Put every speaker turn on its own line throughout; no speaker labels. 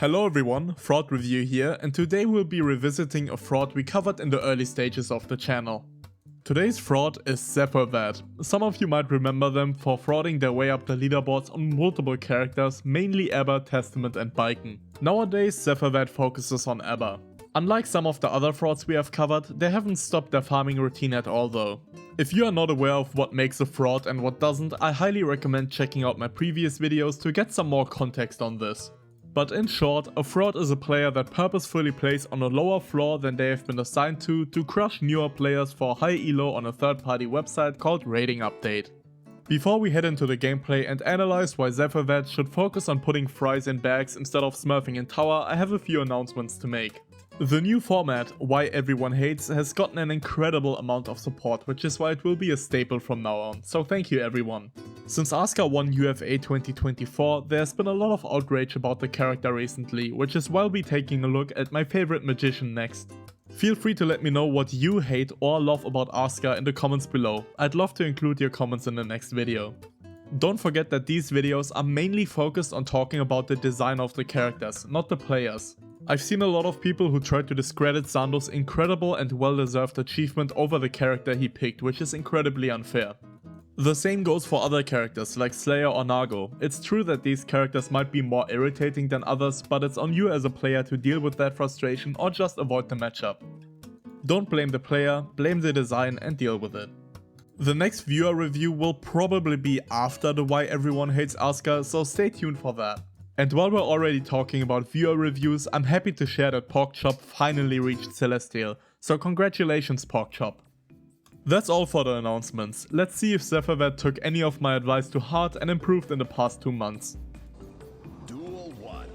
Hello everyone, Fraud Review here, and today we'll be revisiting a fraud we covered in the early stages of the channel. Today's fraud is ZephyrVat. Some of you might remember them for frauding their way up the leaderboards on multiple characters, mainly A.B.A, Testament and Baiken. Nowadays ZephyrVat focuses on A.B.A. Unlike some of the other frauds we have covered, they haven't stopped their farming routine at all though. If you are not aware of what makes a fraud and what doesn't, I highly recommend checking out my previous videos to get some more context on this. But in short, a fraud is a player that purposefully plays on a lower floor than they have been assigned to crush newer players for a high elo on a third-party website called Rating Update. Before we head into the gameplay and analyze why ZephyrVat should focus on putting fries in bags instead of smurfing in tower, I have a few announcements to make. The new format, Why Everyone Hates, has gotten an incredible amount of support, which is why it will be a staple from now on, so thank you everyone. Since Asuka won UFA 2024, there's been a lot of outrage about the character recently, which is why I'll be taking a look at my favorite magician next. Feel free to let me know what you hate or love about Asuka in the comments below, I'd love to include your comments in the next video. Don't forget that these videos are mainly focused on talking about the design of the characters, not the players. I've seen a lot of people who try to discredit Sando's incredible and well-deserved achievement over the character he picked, which is incredibly unfair. The same goes for other characters like Slayer or Nago. It's true that these characters might be more irritating than others, but it's on you as a player to deal with that frustration or just avoid the matchup. Don't blame the player, blame the design and deal with it. The next viewer review will probably be after the Why Everyone Hates Asuka, so stay tuned for that. And while we're already talking about viewer reviews, I'm happy to share that Porkchop finally reached Celestial, so congratulations Porkchop. That's all for the announcements. Let's see if ZephyrVat took any of my advice to heart and improved in the past 2 months.
Duel 1.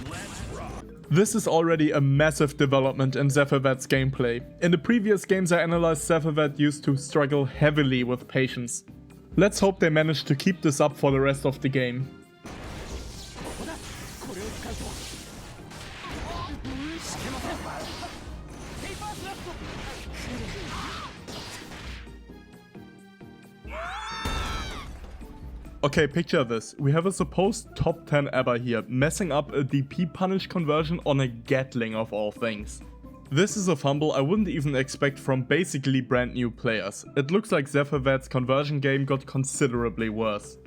Let's rock.
This is already a massive development in ZephyrVat's gameplay. In the previous games I analyzed, ZephyrVat used to struggle heavily with patience. Let's hope they manage to keep this up for the rest of the game. Okay, picture this. We have a supposed top 10 A.B.A here, messing up a DP punish conversion on a Gatling of all things. This is a fumble I wouldn't even expect from basically brand new players. It looks like ZephyrVat's conversion game got considerably worse.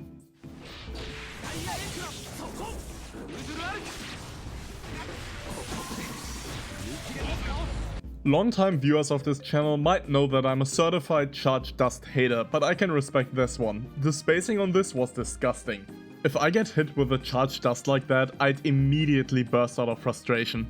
Longtime viewers of this channel might know that I'm a certified charge dust hater, but I can respect this one. The spacing on this was disgusting. If I get hit with a charge dust like that, I'd immediately burst out of frustration.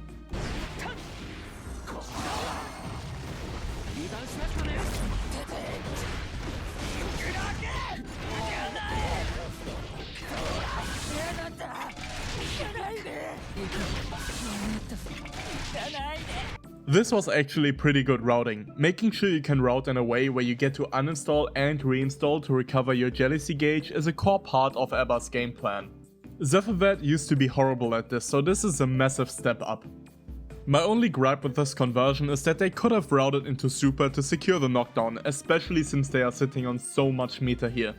This was actually pretty good routing. Making sure you can route in a way where you get to uninstall and reinstall to recover your jealousy gauge is a core part of A.B.A.'s game plan. ZephyrVat used to be horrible at this, so this is a massive step up. My only gripe with this conversion is that they could have routed into super to secure the knockdown, especially since they are sitting on so much meter here.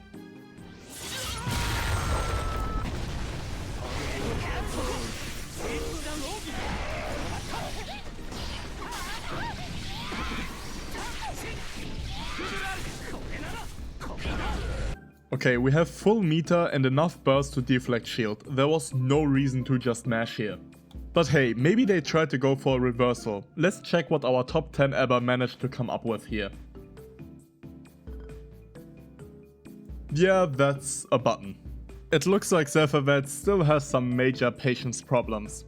Okay, we have full meter and enough burst to deflect shield. There was no reason to just mash here. But hey, maybe they tried to go for a reversal. Let's check what our top 10 A.B.A managed to come up with here. Yeah, that's a button. It looks like ZephyrVat still has some major patience problems.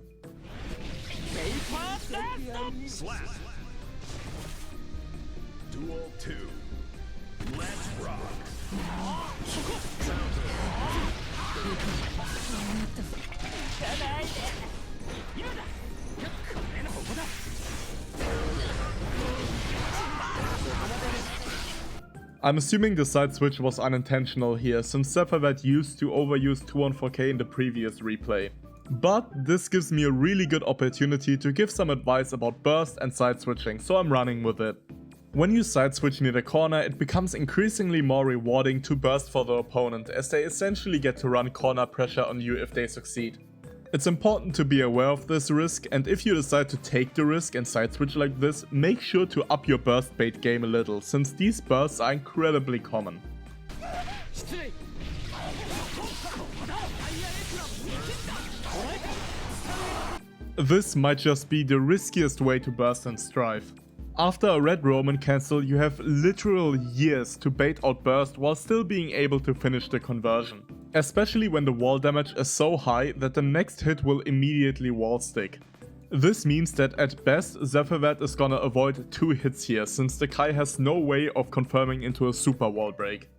Slap. Duel 2. Let's rock.
I'm assuming the side switch was unintentional here, since ZephyrVat used to overuse 2-on-4K in the previous replay. But this gives me a really good opportunity to give some advice about burst and side switching, so I'm running with it. When you side switch near the corner, it becomes increasingly more rewarding to burst for the opponent, as they essentially get to run corner pressure on you if they succeed. It's important to be aware of this risk, and if you decide to take the risk and side switch like this, make sure to up your burst bait game a little, since these bursts are incredibly common. This might just be the riskiest way to burst in Strive. After a red Roman cancel, you have literal years to bait out burst while still being able to finish the conversion. Especially when the wall damage is so high that the next hit will immediately wall stick. This means that at best ZephyrVat is gonna avoid 2 hits here, since the Kai has no way of confirming into a super wall break.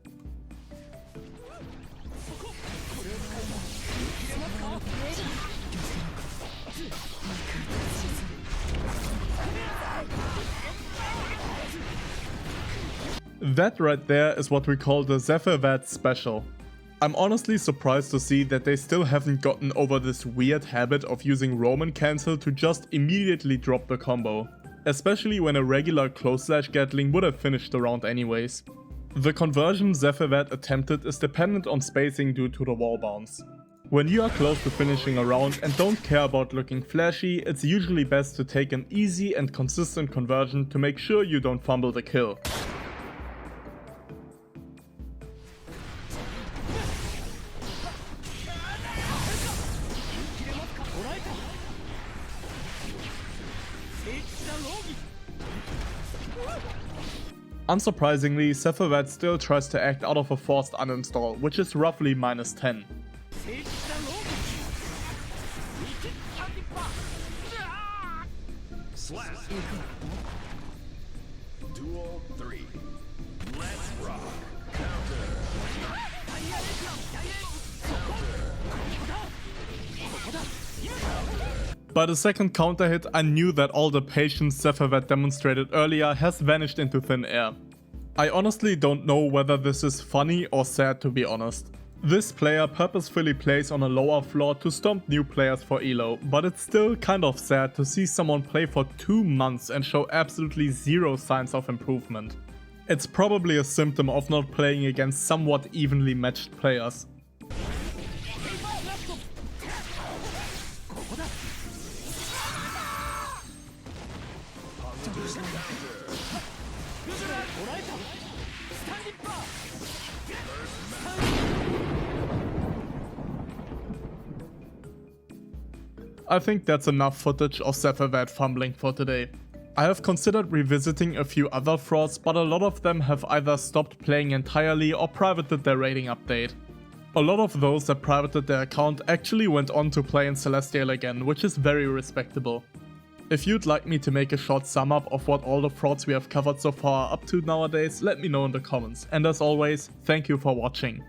That right there is what we call the ZephyrVat special. I'm honestly surprised to see that they still haven't gotten over this weird habit of using Roman cancel to just immediately drop the combo, especially when a regular close slash Gatling would have finished the round anyways. The conversion ZephyrVat attempted is dependent on spacing due to the wall bounce. When you are close to finishing a round and don't care about looking flashy, it's usually best to take an easy and consistent conversion to make sure you don't fumble the kill. Unsurprisingly, ZephyrVat still tries to act out of a forced uninstall, which is roughly -10.
Slap. Duel 3. Let's rock. Counter.
By the second counter hit, I knew that all the patience ZephyrVat demonstrated earlier has vanished into thin air. I honestly don't know whether this is funny or sad, to be honest. This player purposefully plays on a lower floor to stomp new players for elo, but it's still kind of sad to see someone play for 2 months and show absolutely zero signs of improvement. It's probably a symptom of not playing against somewhat evenly matched players. I think that's enough footage of ZephyrVat fumbling for today. I have considered revisiting a few other frauds, but a lot of them have either stopped playing entirely or privated their rating update. A lot of those that privated their account actually went on to play in Celestial again, which is very respectable. If you'd like me to make a short sum up of what all the frauds we have covered so far are up to nowadays, let me know in the comments. And as always, thank you for watching.